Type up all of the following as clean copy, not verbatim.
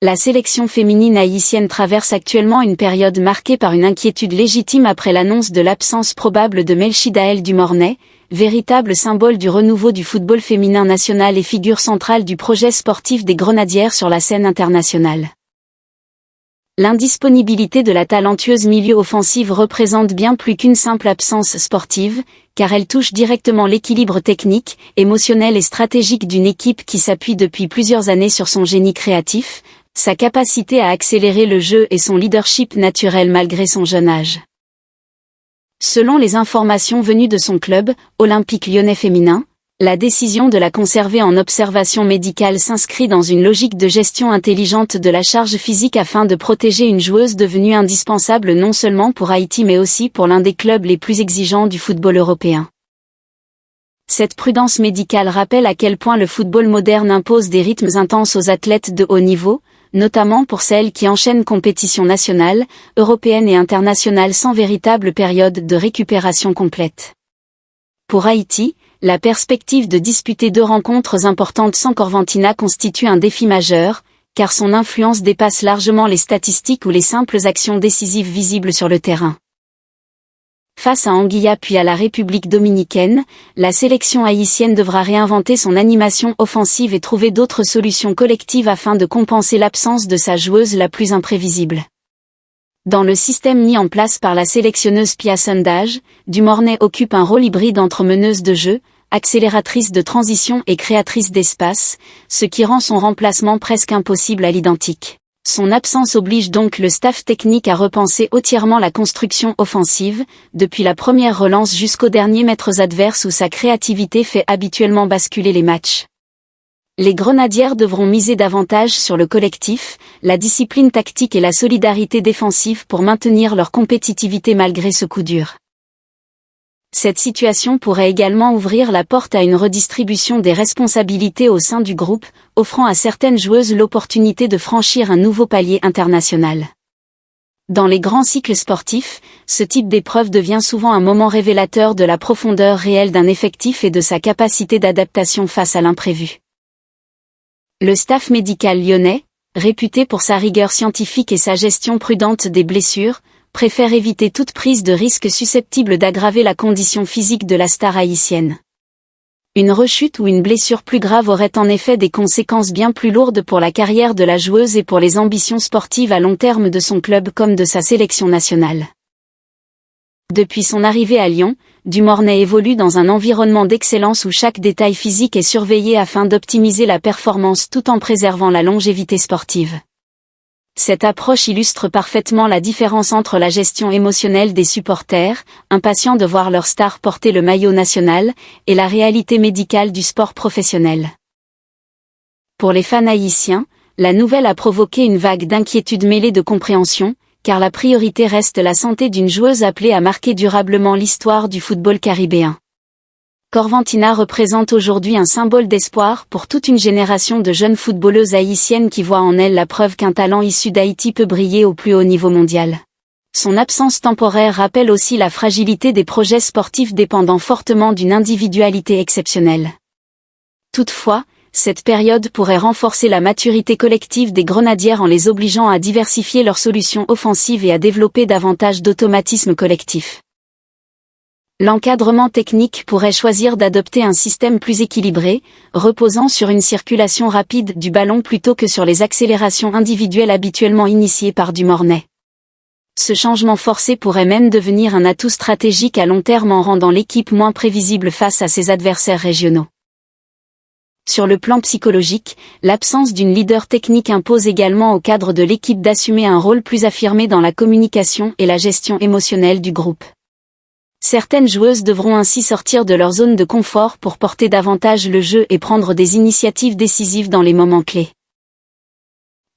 La sélection féminine haïtienne traverse actuellement une période marquée par une inquiétude légitime après l'annonce de l'absence probable de Melchidaël Dumornay, véritable symbole du renouveau du football féminin national et figure centrale du projet sportif des Grenadières sur la scène internationale. L'indisponibilité de la talentueuse milieu offensive représente bien plus qu'une simple absence sportive, car elle touche directement l'équilibre technique, émotionnel et stratégique d'une équipe qui s'appuie depuis plusieurs années sur son génie créatif, sa capacité à accélérer le jeu et son leadership naturel malgré son jeune âge. Selon les informations venues de son club, Olympique Lyonnais féminin, la décision de la conserver en observation médicale s'inscrit dans une logique de gestion intelligente de la charge physique afin de protéger une joueuse devenue indispensable non seulement pour Haïti mais aussi pour l'un des clubs les plus exigeants du football européen. Cette prudence médicale rappelle à quel point le football moderne impose des rythmes intenses aux athlètes de haut niveau, notamment pour celles qui enchaînent compétitions nationales, européennes et internationales sans véritable période de récupération complète. Pour Haïti, la perspective de disputer 2 rencontres importantes sans Corventina constitue un défi majeur, car son influence dépasse largement les statistiques ou les simples actions décisives visibles sur le terrain. Face à Anguilla puis à la République dominicaine, la sélection haïtienne devra réinventer son animation offensive et trouver d'autres solutions collectives afin de compenser l'absence de sa joueuse la plus imprévisible. Dans le système mis en place par la sélectionneuse Pia Sundhage, Dumornay occupe un rôle hybride entre meneuse de jeu, accélératrice de transition et créatrice d'espace, ce qui rend son remplacement presque impossible à l'identique. Son absence oblige donc le staff technique à repenser entièrement la construction offensive, depuis la première relance jusqu'aux derniers mètres adverses où sa créativité fait habituellement basculer les matchs. Les Grenadières devront miser davantage sur le collectif, la discipline tactique et la solidarité défensive pour maintenir leur compétitivité malgré ce coup dur. Cette situation pourrait également ouvrir la porte à une redistribution des responsabilités au sein du groupe, offrant à certaines joueuses l'opportunité de franchir un nouveau palier international. Dans les grands cycles sportifs, ce type d'épreuve devient souvent un moment révélateur de la profondeur réelle d'un effectif et de sa capacité d'adaptation face à l'imprévu. Le staff médical lyonnais, réputé pour sa rigueur scientifique et sa gestion prudente des blessures, préfère éviter toute prise de risque susceptible d'aggraver la condition physique de la star haïtienne. Une rechute ou une blessure plus grave aurait en effet des conséquences bien plus lourdes pour la carrière de la joueuse et pour les ambitions sportives à long terme de son club comme de sa sélection nationale. Depuis son arrivée à Lyon, Dumornay évolue dans un environnement d'excellence où chaque détail physique est surveillé afin d'optimiser la performance tout en préservant la longévité sportive. Cette approche illustre parfaitement la différence entre la gestion émotionnelle des supporters, impatients de voir leur star porter le maillot national, et la réalité médicale du sport professionnel. Pour les fans haïtiens, la nouvelle a provoqué une vague d'inquiétude mêlée de compréhension, car la priorité reste la santé d'une joueuse appelée à marquer durablement l'histoire du football caribéen. Corventina représente aujourd'hui un symbole d'espoir pour toute une génération de jeunes footballeuses haïtiennes qui voient en elle la preuve qu'un talent issu d'Haïti peut briller au plus haut niveau mondial. Son absence temporaire rappelle aussi la fragilité des projets sportifs dépendant fortement d'une individualité exceptionnelle. Toutefois, cette période pourrait renforcer la maturité collective des Grenadières en les obligeant à diversifier leurs solutions offensives et à développer davantage d'automatismes collectifs. L'encadrement technique pourrait choisir d'adopter un système plus équilibré, reposant sur une circulation rapide du ballon plutôt que sur les accélérations individuelles habituellement initiées par Dumornay. Ce changement forcé pourrait même devenir un atout stratégique à long terme en rendant l'équipe moins prévisible face à ses adversaires régionaux. Sur le plan psychologique, l'absence d'une leader technique impose également au cadre de l'équipe d'assumer un rôle plus affirmé dans la communication et la gestion émotionnelle du groupe. Certaines joueuses devront ainsi sortir de leur zone de confort pour porter davantage le jeu et prendre des initiatives décisives dans les moments clés.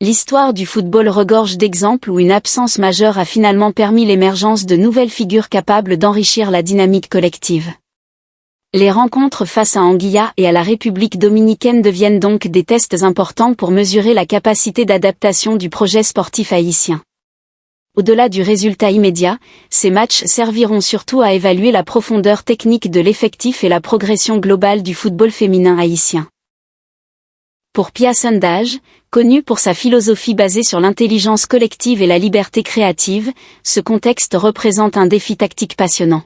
L'histoire du football regorge d'exemples où une absence majeure a finalement permis l'émergence de nouvelles figures capables d'enrichir la dynamique collective. Les rencontres face à Anguilla et à la République dominicaine deviennent donc des tests importants pour mesurer la capacité d'adaptation du projet sportif haïtien. Au-delà du résultat immédiat, ces matchs serviront surtout à évaluer la profondeur technique de l'effectif et la progression globale du football féminin haïtien. Pour Pia Sundhage, Connue pour sa philosophie basée sur l'intelligence collective et la liberté créative, ce contexte représente un défi tactique passionnant.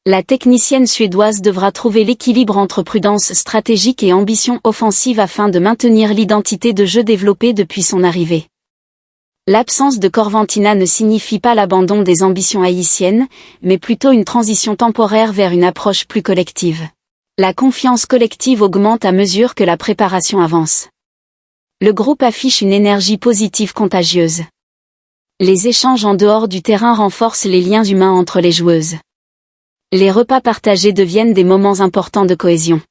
La technicienne suédoise devra trouver l'équilibre entre prudence stratégique et ambition offensive afin de maintenir l'identité de jeu développée depuis son arrivée. L'absence de Corventina ne signifie pas l'abandon des ambitions haïtiennes, mais plutôt une transition temporaire vers une approche plus collective. La confiance collective augmente à mesure que la préparation avance. Le groupe affiche une énergie positive contagieuse. Les échanges en dehors du terrain renforcent les liens humains entre les joueuses. Les repas partagés deviennent des moments importants de cohésion.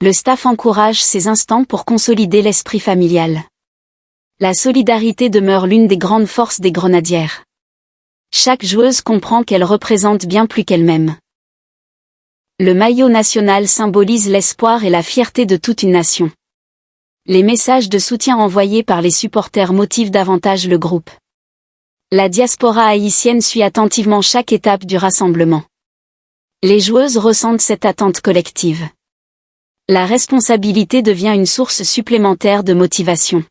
Le staff encourage ces instants pour consolider l'esprit familial. La solidarité demeure l'une des grandes forces des grenadières. Chaque joueuse comprend qu'elle représente bien plus qu'elle-même. Le maillot national symbolise l'espoir et la fierté de toute une nation. Les messages de soutien envoyés par les supporters motivent davantage le groupe. La diaspora haïtienne suit attentivement chaque étape du rassemblement. Les joueuses ressentent cette attente collective. La responsabilité devient une source supplémentaire de motivation.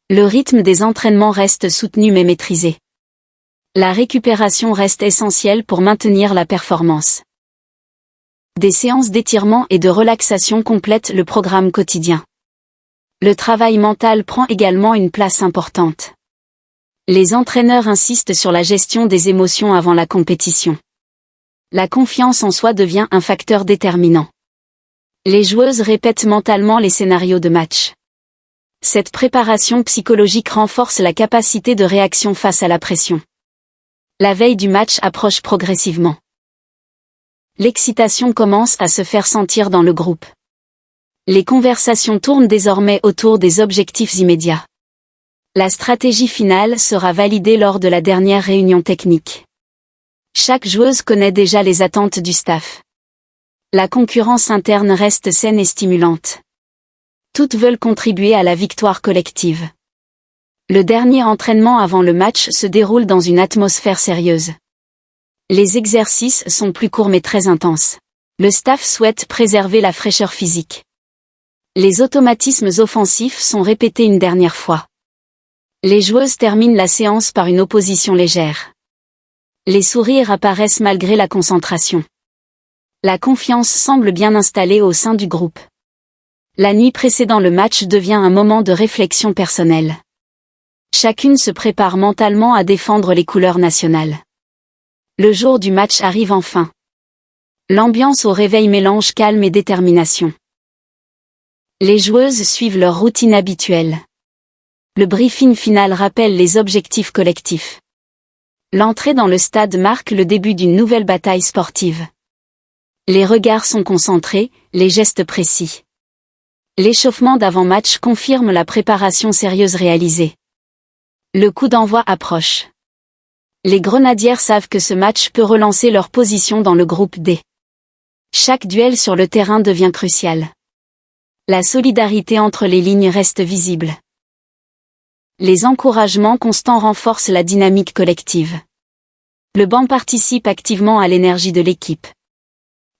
Le rythme des entraînements reste soutenu mais maîtrisé. La récupération reste essentielle pour maintenir la performance. Des séances d'étirement et de relaxation complètent le programme quotidien. Le travail mental prend également une place importante. Les entraîneurs insistent sur la gestion des émotions avant la compétition. La confiance en soi devient un facteur déterminant. Les joueuses répètent mentalement les scénarios de match. Cette préparation psychologique renforce la capacité de réaction face à la pression. La veille du match approche progressivement. L'excitation commence à se faire sentir dans le groupe. Les conversations tournent désormais autour des objectifs immédiats. La stratégie finale sera validée lors de la dernière réunion technique. Chaque joueuse connaît déjà les attentes du staff. La concurrence interne reste saine et stimulante. Toutes veulent contribuer à la victoire collective. Le dernier entraînement avant le match se déroule dans une atmosphère sérieuse. Les exercices sont plus courts mais très intenses. Le staff souhaite préserver la fraîcheur physique. Les automatismes offensifs sont répétés une dernière fois. Les joueuses terminent la séance par une opposition légère. Les sourires apparaissent malgré la concentration. La confiance semble bien installée au sein du groupe. La nuit précédant le match devient un moment de réflexion personnelle. Chacune se prépare mentalement à défendre les couleurs nationales. Le jour du match arrive enfin. L'ambiance au réveil mélange calme et détermination. Les joueuses suivent leur routine habituelle. Le briefing final rappelle les objectifs collectifs. L'entrée dans le stade marque le début d'une nouvelle bataille sportive. Les regards sont concentrés, les gestes précis. L'échauffement d'avant-match confirme la préparation sérieuse réalisée. Le coup d'envoi approche. Les grenadières savent que ce match peut relancer leur position dans le groupe D. Chaque duel sur le terrain devient crucial. La solidarité entre les lignes reste visible. Les encouragements constants renforcent la dynamique collective. Le banc participe activement à l'énergie de l'équipe.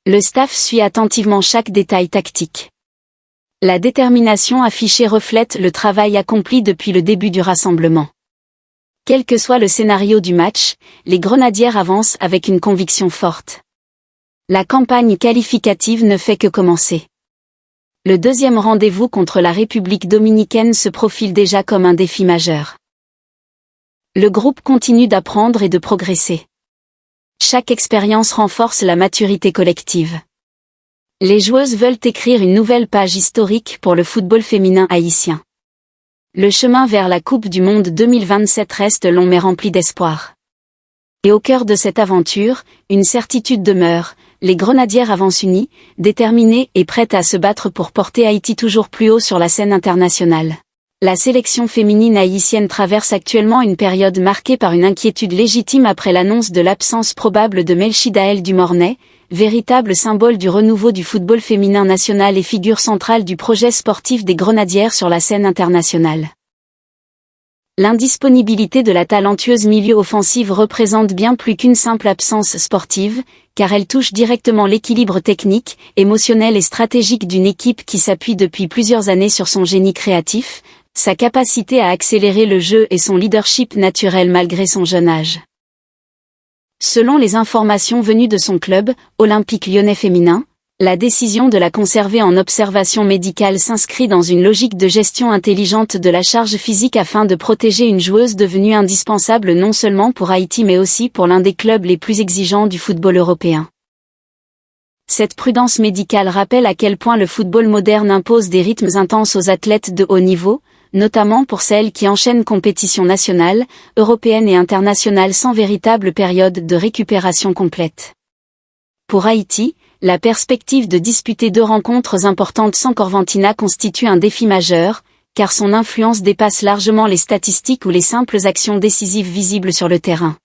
Le staff suit attentivement chaque détail tactique. La détermination affichée reflète le travail accompli depuis le début du rassemblement. Quel que soit le scénario du match, les grenadières avancent avec une conviction forte. La campagne qualificative ne fait que commencer. Le deuxième rendez-vous contre la République dominicaine se profile déjà comme un défi majeur. Le groupe continue d'apprendre et de progresser. Chaque expérience renforce la maturité collective. Les joueuses veulent écrire une nouvelle page historique pour le football féminin haïtien. Le chemin vers la Coupe du Monde 2027 reste long mais rempli d'espoir. Et au cœur de cette aventure, une certitude demeure, les grenadières avancent unies, déterminées et prêtes à se battre pour porter Haïti toujours plus haut sur la scène internationale. La sélection féminine haïtienne traverse actuellement une période marquée par une inquiétude légitime après l'annonce de l'absence probable de Melchidaël Dumornay, véritable symbole du renouveau du football féminin national et figure centrale du projet sportif des grenadières sur la scène internationale. L'indisponibilité de la talentueuse milieu offensive représente bien plus qu'une simple absence sportive, car elle touche directement l'équilibre technique, émotionnel et stratégique d'une équipe qui s'appuie depuis plusieurs années sur son génie créatif, sa capacité à accélérer le jeu et son leadership naturel malgré son jeune âge. Selon les informations venues de son club, Olympique Lyonnais féminin, la décision de la conserver en observation médicale s'inscrit dans une logique de gestion intelligente de la charge physique afin de protéger une joueuse devenue indispensable non seulement pour Haïti mais aussi pour l'un des clubs les plus exigeants du football européen. Cette prudence médicale rappelle à quel point le football moderne impose des rythmes intenses aux athlètes de haut niveau, notamment pour celles qui enchaînent compétitions nationales, européennes et internationales sans véritable période de récupération complète. Pour Haïti, la perspective de disputer 2 rencontres importantes sans Corventina constitue un défi majeur, car son influence dépasse largement les statistiques ou les simples actions décisives visibles sur le terrain.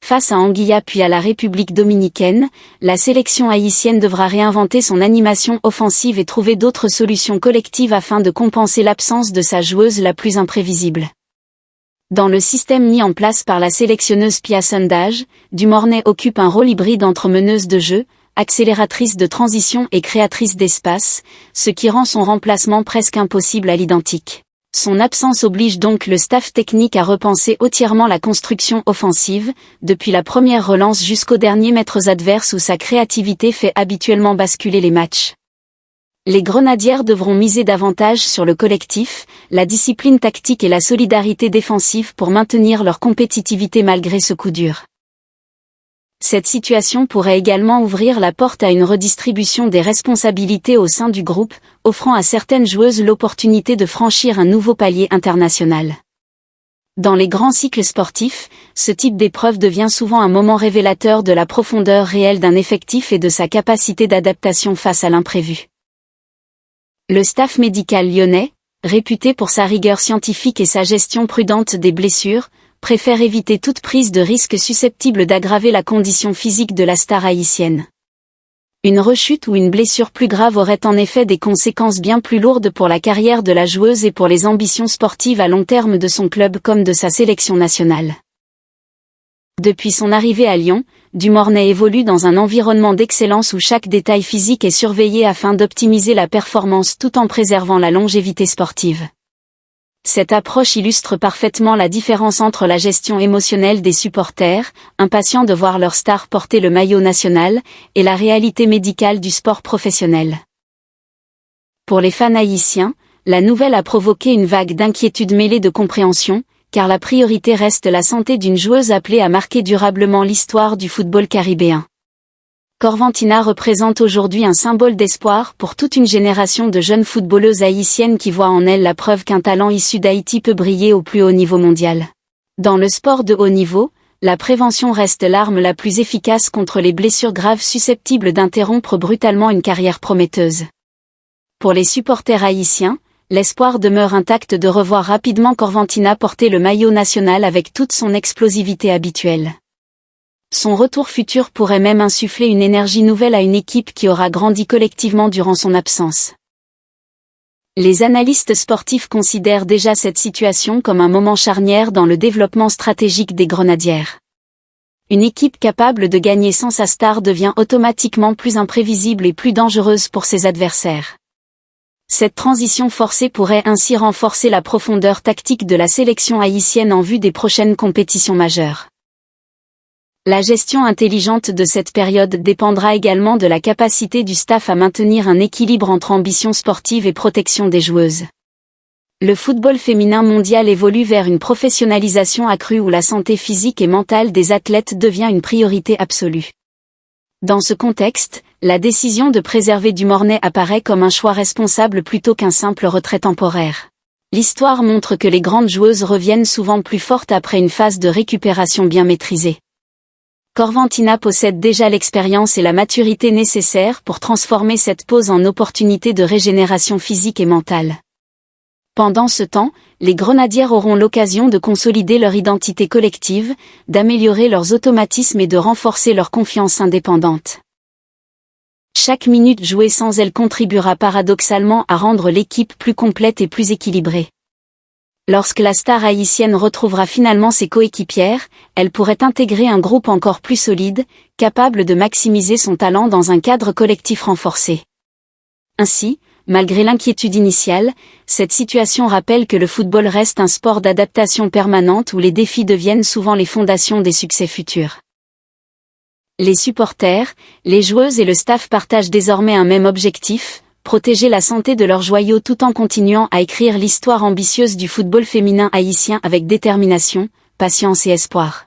Face à Anguilla puis à la République dominicaine, la sélection haïtienne devra réinventer son animation offensive et trouver d'autres solutions collectives afin de compenser l'absence de sa joueuse la plus imprévisible. Dans le système mis en place par la sélectionneuse Pia Sundhage, Dumornay occupe un rôle hybride entre meneuse de jeu, accélératrice de transition et créatrice d'espace, ce qui rend son remplacement presque impossible à l'identique. Son absence oblige donc le staff technique à repenser entièrement la construction offensive, depuis la première relance jusqu'aux derniers mètres adverses où sa créativité fait habituellement basculer les matchs. Les Grenadières devront miser davantage sur le collectif, la discipline tactique et la solidarité défensive pour maintenir leur compétitivité malgré ce coup dur. Cette situation pourrait également ouvrir la porte à une redistribution des responsabilités au sein du groupe, offrant à certaines joueuses l'opportunité de franchir un nouveau palier international. Dans les grands cycles sportifs, ce type d'épreuve devient souvent un moment révélateur de la profondeur réelle d'un effectif et de sa capacité d'adaptation face à l'imprévu. Le staff médical lyonnais, réputé pour sa rigueur scientifique et sa gestion prudente des blessures, préfère éviter toute prise de risque susceptible d'aggraver la condition physique de la star haïtienne. Une rechute ou une blessure plus grave aurait en effet des conséquences bien plus lourdes pour la carrière de la joueuse et pour les ambitions sportives à long terme de son club comme de sa sélection nationale. Depuis son arrivée à Lyon, Dumornay évolue dans un environnement d'excellence où chaque détail physique est surveillé afin d'optimiser la performance tout en préservant la longévité sportive. Cette approche illustre parfaitement la différence entre la gestion émotionnelle des supporters, impatients de voir leur star porter le maillot national, et la réalité médicale du sport professionnel. Pour les fans haïtiens, la nouvelle a provoqué une vague d'inquiétude mêlée de compréhension, car la priorité reste la santé d'une joueuse appelée à marquer durablement l'histoire du football caribéen. Corventina représente aujourd'hui un symbole d'espoir pour toute une génération de jeunes footballeuses haïtiennes qui voient en elle la preuve qu'un talent issu d'Haïti peut briller au plus haut niveau mondial. Dans le sport de haut niveau, la prévention reste l'arme la plus efficace contre les blessures graves susceptibles d'interrompre brutalement une carrière prometteuse. Pour les supporters haïtiens, l'espoir demeure intact de revoir rapidement Corventina porter le maillot national avec toute son explosivité habituelle. Son retour futur pourrait même insuffler une énergie nouvelle à une équipe qui aura grandi collectivement durant son absence. Les analystes sportifs considèrent déjà cette situation comme un moment charnière dans le développement stratégique des Grenadières. Une équipe capable de gagner sans sa star devient automatiquement plus imprévisible et plus dangereuse pour ses adversaires. Cette transition forcée pourrait ainsi renforcer la profondeur tactique de la sélection haïtienne en vue des prochaines compétitions majeures. La gestion intelligente de cette période dépendra également de la capacité du staff à maintenir un équilibre entre ambition sportive et protection des joueuses. Le football féminin mondial évolue vers une professionnalisation accrue où la santé physique et mentale des athlètes devient une priorité absolue. Dans ce contexte, la décision de préserver Dumornay apparaît comme un choix responsable plutôt qu'un simple retrait temporaire. L'histoire montre que les grandes joueuses reviennent souvent plus fortes après une phase de récupération bien maîtrisée. Corventina possède déjà l'expérience et la maturité nécessaires pour transformer cette pause en opportunité de régénération physique et mentale. Pendant ce temps, les Grenadières auront l'occasion de consolider leur identité collective, d'améliorer leurs automatismes et de renforcer leur confiance indépendante. Chaque minute jouée sans elle contribuera paradoxalement à rendre l'équipe plus complète et plus équilibrée. Lorsque la star haïtienne retrouvera finalement ses coéquipières, elle pourrait intégrer un groupe encore plus solide, capable de maximiser son talent dans un cadre collectif renforcé. Ainsi, malgré l'inquiétude initiale, cette situation rappelle que le football reste un sport d'adaptation permanente où les défis deviennent souvent les fondations des succès futurs. Les supporters, les joueuses et le staff partagent désormais un même objectif, protéger la santé de leurs joyaux tout en continuant à écrire l'histoire ambitieuse du football féminin haïtien avec détermination, patience et espoir.